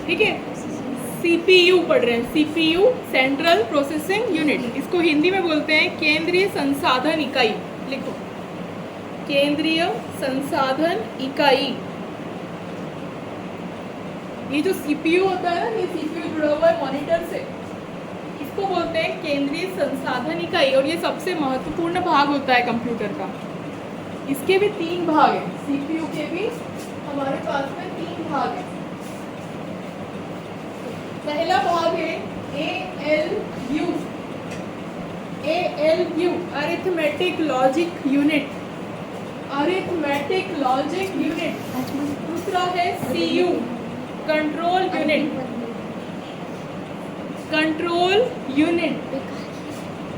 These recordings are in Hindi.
ठीक है। सीपीयू पढ़ रहे हैं, सीपीयू सेंट्रल प्रोसेसिंग यूनिट, इसको हिंदी में बोलते हैं केंद्रीय संसाधन इकाई। लिखो, केंद्रीय संसाधन इकाई। ये जो सीपीयू होता है ना, ये सीपीयू जुड़ा हुआ है मॉनिटर से, इसको बोलते हैं केंद्रीय संसाधन इकाई। और ये सबसे महत्वपूर्ण भाग होता है कंप्यूटर का। इसके भी 3 भाग हैं, सीपीयू के भी हमारे पास में 3 भाग हैं। पहला भाग है ALU, ALU arithmetic logic unit, arithmetic logic unit. दूसरा है CU control unit, control unit.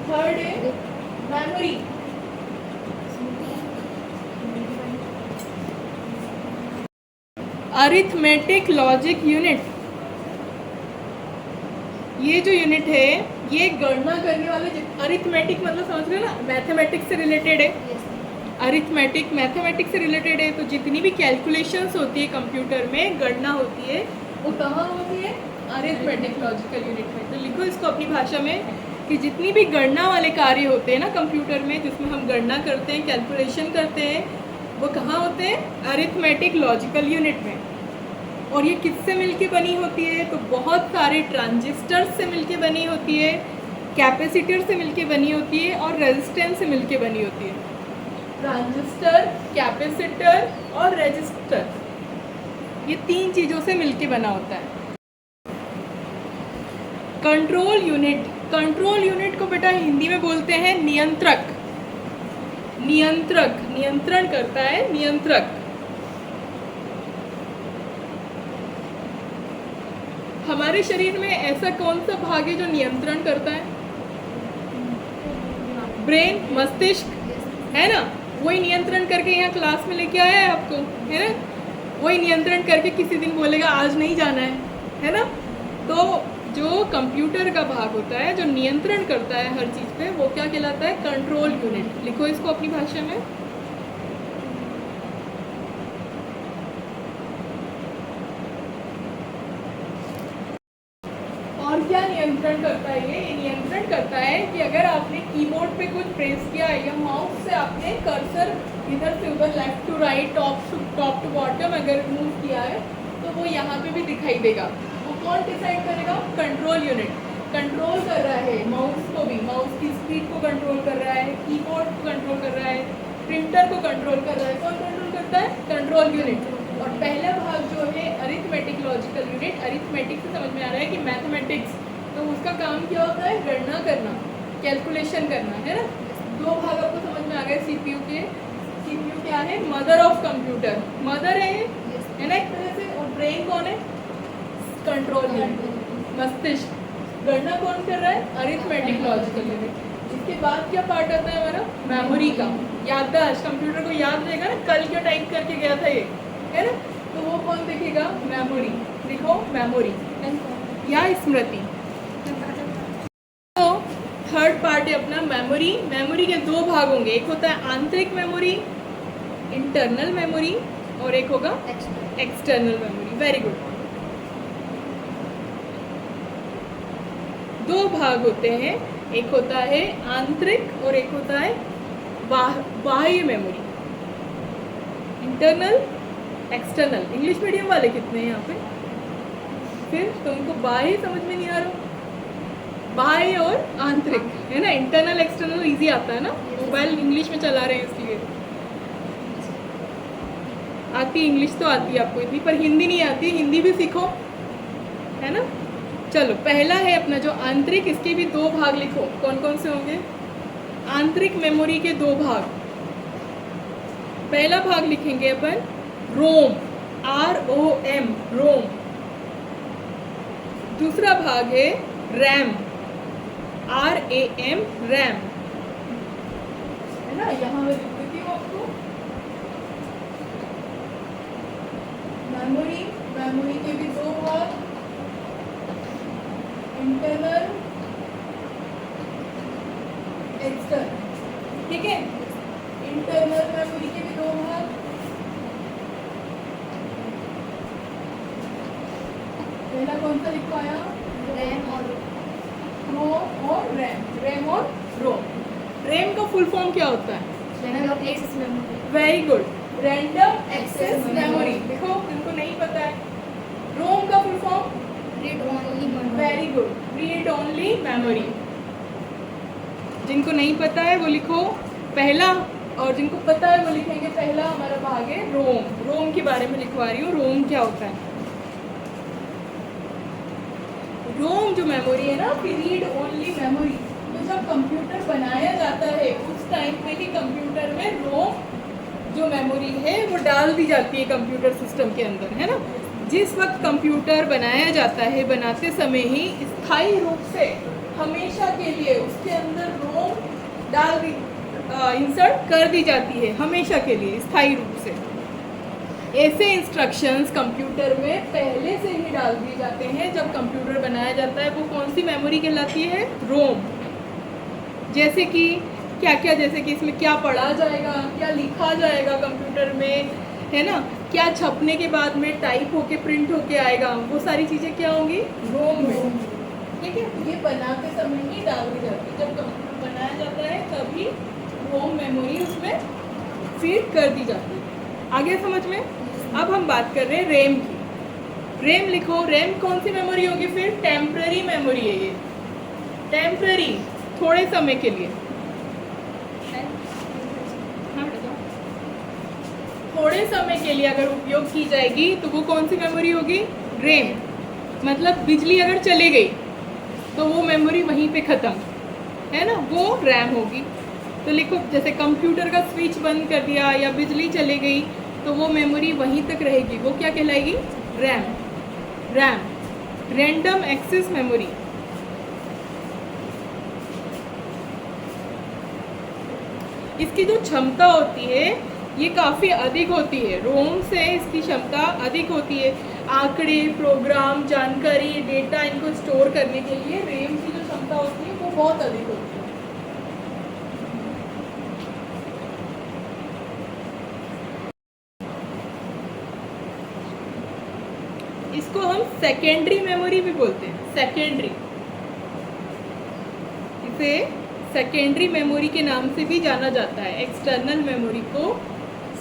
Third है मेमोरी, अरिथमेटिक लॉजिक यूनिट। ये जो यूनिट है ये गणना करने वाले, अरिथमेटिक मतलब समझ रहे हो ना, मैथमेटिक्स से रिलेटेड है। अरिथमेटिक मैथमेटिक्स से रिलेटेड है, तो जितनी भी कैलकुलेशंस होती है कंप्यूटर में, गणना होती है, वो कहाँ होती है? अरिथमेटिक लॉजिकल यूनिट में। तो लिखो इसको अपनी भाषा में कि जितनी भी गणना वाले कार्य होते हैं ना कंप्यूटर में, जिसमें हम गणना करते हैं, कैलकुलेशन करते हैं, वो कहाँ होते हैं? अरिथमेटिक लॉजिकल यूनिट में। और ये किससे मिलके बनी होती है? तो बहुत सारे ट्रांजिस्टर से मिलके बनी होती है, कैपेसिटर से मिलके बनी होती है, और रेजिस्टेंस से मिलके बनी होती है। ट्रांजिस्टर, कैपेसिटर और रेजिस्टर, ये 3 चीज़ों से मिलके बना होता है। कंट्रोल यूनिट, कंट्रोल यूनिट को बेटा हिंदी में बोलते हैं नियंत्रक। नियंत्रक, नियंत्रण करता है, नियंत्रक। हमारे शरीर में ऐसा कौन सा भाग है जो नियंत्रण करता है? ब्रेन, मस्तिष्क, है ना? वही नियंत्रण करके यहाँ क्लास में लेके आया है आपको, है ना? वही नियंत्रण करके किसी दिन बोलेगा आज नहीं जाना है ना? तो जो कंप्यूटर का भाग होता है, जो नियंत्रण करता है हर चीज़ पे, वो क्या कहलाता है? Control unit. लिखो इसको अपनी भाषा में। और क्या नियंत्रण करता है ये नियंत्रण करता है कि अगर आपने कीबोर्ड पे कुछ प्रेस किया है, या माउस से आपने कर्सर इधर से उधर, left to right, top to bottom अगर मूव किया है, तो वो यहाँ पे भी दिखाई देगा। वो कौन डिसाइड करेगा? Control unit. कंट्रोल कर रहा है माउस को भी, माउस की स्पीड को कंट्रोल कर रहा है, कीबोर्ड को कंट्रोल कर रहा है, प्रिंटर को कंट्रोल कर रहा है। कौन कंट्रोल करता है? Control unit. और पहला भाग जो है अरिथमेटिक लॉजिकल यूनिट, अरिथमेटिक से समझ में आ रहा है कि मैथमेटिक्स, तो उसका काम क्या होता है? गणना करना, कैलकुलेशन करना, है ना? 2 भाग आपको समझ में आ गए सीपीयू के। सीपीयू क्या है? मदर ऑफ कंप्यूटर, मदर है ना एक तरह से। और ब्रेन कौन है? कंट्रोल यूनिट, मस्तिष्क। गणना कौन कर रहा है? Arithmetic logical unit. इसके बाद क्या पार्ट आता है हमारा? मेमोरी का, याददाश्त। कंप्यूटर को याद रहेगा ना कल क्या टाइप करके गया था ये, है ना? तो वो कौन देखेगा? मेमोरी। लिखो मेमोरी या स्मृति। तो थर्ड पार्ट है अपना मेमोरी। मेमोरी के 2 भाग होंगे, एक होता है आंतरिक मेमोरी, इंटरनल मेमोरी, और एक होगा एक्सटर्नल मेमोरी। Very good. 2 भाग होते हैं, एक होता है आंतरिक और एक होता है बाह्य memory. Internal, external. English medium वाले कितने हैं यहाँ पे? फिर तुमको बाह्य समझ में नहीं आ रहा? बाह्य और आंतरिक, है ना? इंटरनल एक्सटर्नल इजी आता है ना, मोबाइल इंग्लिश में चला रहे हैं इसलिए। आती इंग्लिश तो आती है आपको इतनी, पर हिंदी नहीं आती। हिंदी भी सीखो, है ना? चलो, पहला है अपना जो आंतरिक, इसके भी 2 भाग लिखो। कौन कौन से होंगे? आंतरिक मेमोरी के 2 भाग। पहला भाग लिखेंगे अपन रोम, ROM, रोम। दूसरा भाग है रैम, RAM, रैम, है ना? यहाँ मैं लिख देती हूँ आपको। मेमोरी, मेमोरी के भी 2 भाग, इंटरनल, एक्सटर्नल। ठीक है? इंटरनल मेमोरी के भी 2 भाग, पहला कौन सा लिखवाया? रैम और रोम और रैम, रैम और रोम। रैम का फुल फॉर्म क्या होता है? Random access memory. Very good, random access memory. देखो जिनको नहीं पता है, रोम का full form? Read only memory. Very good, read only memory. जिनको नहीं पता है वो लिखो पहला, और जिनको पता है वो लिखेंगे पहला। हमारा भाग है रोम। रोम के बारे में लिखवा रही हूँ। रोम क्या होता है? रोम जो मेमोरी है ना, रीड ओनली मेमोरी, तो जब कंप्यूटर बनाया जाता है उस टाइम पे ही कंप्यूटर में रोम जो मेमोरी है वो डाल दी जाती है कंप्यूटर सिस्टम के अंदर, है ना। जिस वक्त कंप्यूटर बनाया जाता है, बनाते समय ही स्थायी रूप से हमेशा के लिए उसके अंदर रोम डाल दी इंसर्ट कर दी जाती है, हमेशा के लिए स्थायी रूप से। ऐसे इंस्ट्रक्शंस कंप्यूटर में पहले से ही डाल दिए जाते हैं जब कंप्यूटर बनाया जाता है। वो कौन सी मेमोरी कहलाती है? रोम। जैसे कि क्या क्या, जैसे कि इसमें क्या पढ़ा जाएगा, क्या लिखा जाएगा कंप्यूटर में, है ना, क्या छपने के बाद में टाइप होके प्रिंट होके आएगा, वो सारी चीज़ें क्या होंगी? रोम में। ठीक है, ये बनाते समय ही डाल दी जाती है। जब कंप्यूटर बनाया जाता है तभी रोम मेमोरी उसमें फीड कर दी जाती है। आगे समझ में? अब हम बात कर रहे हैं रैम की। रैम लिखो। रैम कौन सी मेमोरी होगी फिर? टेम्पररी मेमोरी है ये। टेम्पररी, थोड़े समय के लिए। हाँ, थोड़े समय के लिए अगर उपयोग की जाएगी तो वो कौन सी मेमोरी होगी? रैम। मतलब बिजली अगर चली गई तो वो मेमोरी वहीं पे ख़त्म, है ना, वो रैम होगी। तो लिखो, जैसे कंप्यूटर का स्विच बंद कर दिया या बिजली चली गई तो वो मेमोरी वहीं तक रहेगी, वो क्या कहलाएगी? RAM. RAM, random access memory. इसकी जो क्षमता होती है ये काफ़ी अधिक होती है, रोम से इसकी क्षमता अधिक होती है। आंकड़े, प्रोग्राम, जानकारी, डेटा, इनको स्टोर करने के लिए रैम की जो क्षमता होती है वो बहुत अधिक होती है। इसको हम सेकेंडरी मेमोरी भी बोलते हैं। सेकेंडरी, इसे सेकेंडरी मेमोरी के नाम से भी जाना जाता है। एक्सटर्नल मेमोरी को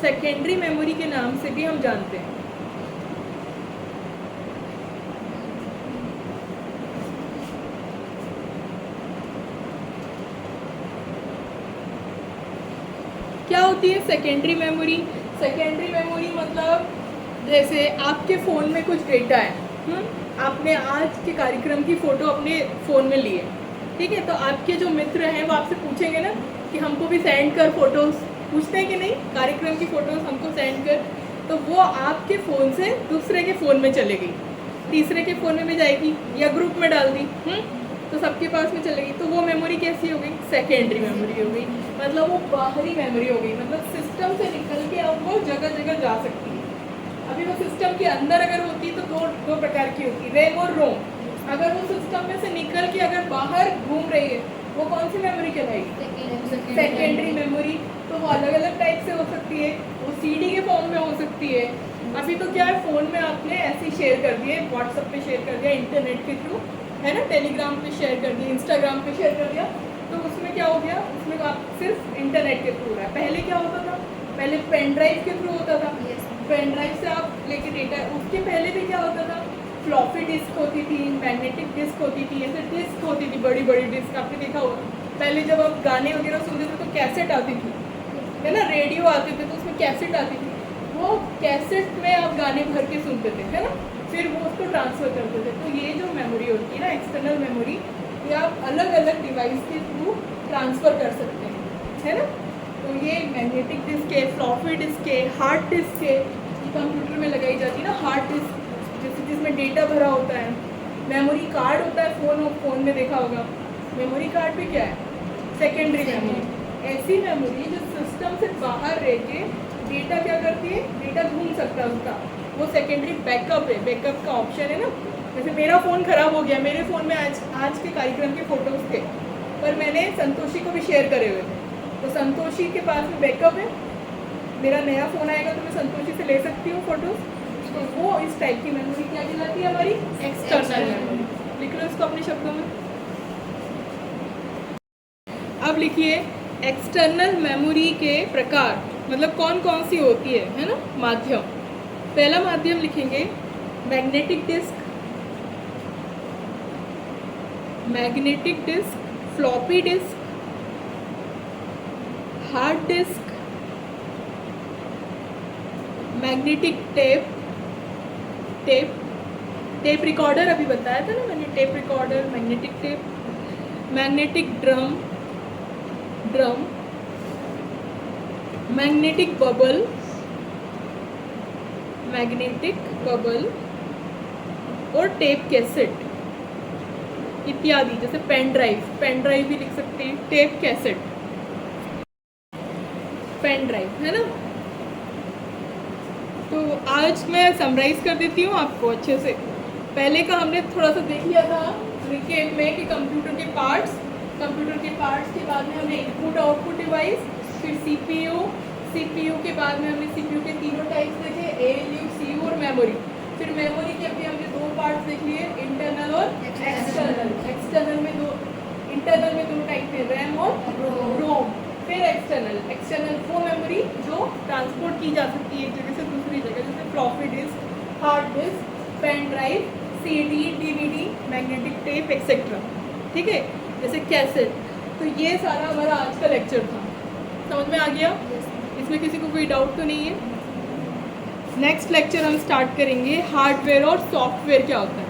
सेकेंडरी मेमोरी के नाम से भी हम जानते हैं। क्या होती है सेकेंडरी मेमोरी? सेकेंडरी मेमोरी मतलब जैसे आपके फ़ोन में कुछ डेटा है, आपने आज के कार्यक्रम की फ़ोटो अपने फ़ोन में ली है, ठीक है, तो आपके जो मित्र हैं वो आपसे पूछेंगे ना कि हमको भी सेंड कर फ़ोटोज़, पूछते हैं कि नहीं, कार्यक्रम की फ़ोटोज़ हमको सेंड कर। तो वो आपके फ़ोन से दूसरे के फ़ोन में चले गई, तीसरे के फ़ोन में भी जाएगी या ग्रुप में डाल दी, तो सबके पास में चलेगी। तो वो मेमोरी कैसी हो गई? सेकेंडरी मेमोरी हो गई। मतलब वो बाहरी मेमोरी हो गई, मतलब सिस्टम से निकल के अब वो जगह जगह जा सकती है। अभी वो सिस्टम के अंदर अगर होती तो दो प्रकार की होती, रैम और रोम। अगर वो सिस्टम में से निकल के अगर बाहर घूम रही है वो कौन सी मेमोरी कहलाएगी? Secondary memory. तो वो अलग अलग टाइप से हो सकती है, वो सीडी के फॉर्म में हो सकती है। अभी तो क्या है, फ़ोन में आपने ऐसे ही शेयर कर दिए, व्हाट्सएप पे शेयर कर दिया, इंटरनेट के थ्रू, है ना, टेलीग्राम पे शेयर कर दिया, इंस्टाग्राम पे शेयर कर दिया, तो उसमें क्या हो गया, उसमें तो आप सिर्फ इंटरनेट के थ्रू हो रहा है। पहले क्या होता था? पहले पेन ड्राइव के थ्रू होता था। पेन ड्राइव से आप लेके डेटा, उसके पहले भी क्या होता था? फ्लॉपी डिस्क होती थी, मैग्नेटिक डिस्क होती थी, ऐसे डिस्क होती थी, बड़ी बड़ी डिस्क, आपने देखा होगा। पहले जब आप गाने वगैरह सुनते थे तो कैसेट आती थी, है ना, रेडियो आते थे तो उसमें कैसेट आती थी, वो कैसेट में आप गाने भर के सुनते थे, है ना, फिर वो उसको ट्रांसफ़र करते थे। तो ये जो मेमोरी होती है ना, एक्सटर्नल मेमोरी, ये आप अलग अलग डिवाइस के थ्रू ट्रांसफ़र कर सकते हैं, है ना। तो ये मैग्नेटिक डिस्क है, फ्लॉपी डिस्क है, हार्ड डिस्क है, कंप्यूटर में लगाई जाती है ना, हार्ड डिस्क जैसे जिसमें डेटा भरा होता है। मेमोरी कार्ड होता है, फ़ोन में देखा होगा। मेमोरी कार्ड भी क्या है? Secondary memory. ऐसी मेमोरी जो सिस्टम से बाहर रह के डेटा क्या करती है, डेटा घूम सकता है उसका, वो सेकेंडरी बैकअप है। बैकअप का ऑप्शन है ना, जैसे मेरा फ़ोन ख़राब हो गया, मेरे फ़ोन में आज के कार्यक्रम के फ़ोटोज़ थे, पर मैंने संतोषी को भी शेयर करे हुए थे, तो संतोषी के पास में बैकअप है। मेरा नया फ़ोन आएगा तो मैं संतोषी से ले सकती हूँ फ़ोटोज़, तो वो इस टाइप की मेमोरी क्या कहलाती है हमारी? External memory. लिख लो इसको अपने शब्दों में। अब लिखिए एक्सटर्नल मेमोरी के प्रकार, मतलब कौन कौन सी होती है ना? माध्यम। पहला माध्यम लिखेंगे magnetic disk, magnetic disk, floppy disk, hard disc, magnetic tape, tape recorder अभी बताया था ना मैंने, tape recorder, magnetic tape, magnetic drum, magnetic bubble, और टेप कैसेट इत्यादि। जैसे पेन ड्राइव भी लिख सकते हैं, टेप कैसेट, पेन ड्राइव, है ना? तो आज मैं समराइज कर देती हूँ आपको अच्छे से। पहले का हमने थोड़ा सा देख लिया था रिकेप में कि कंप्यूटर के पार्ट्स के बाद में हमने इनपुट आउटपुट डिवाइस, फिर सीपीयू के बाद में हमने सीपीयू के तीनों टाइप्स देखे, एएलयू, सीयू और मेमोरी। फिर मेमोरी के अभी हमने दो पार्ट्स देख लिए, इंटरनल और एक्सटर्नल में दो टाइप है, रैम और रोम। फिर एक्सटर्नल वो मेमोरी जो ट्रांसपोर्ट की जा सकती है एक जगह से दूसरी जगह, जैसे floppy disk, hard disk, pen drive, CD, DVD, magnetic tape etcetera. ठीक है, जैसे कैसेट। तो ये सारा हमारा आज का लेक्चर था। समझ में आ गया? इसमें किसी को कोई डाउट तो नहीं है? नेक्स्ट लेक्चर हम स्टार्ट करेंगे हार्डवेयर और सॉफ्टवेयर क्या होता है।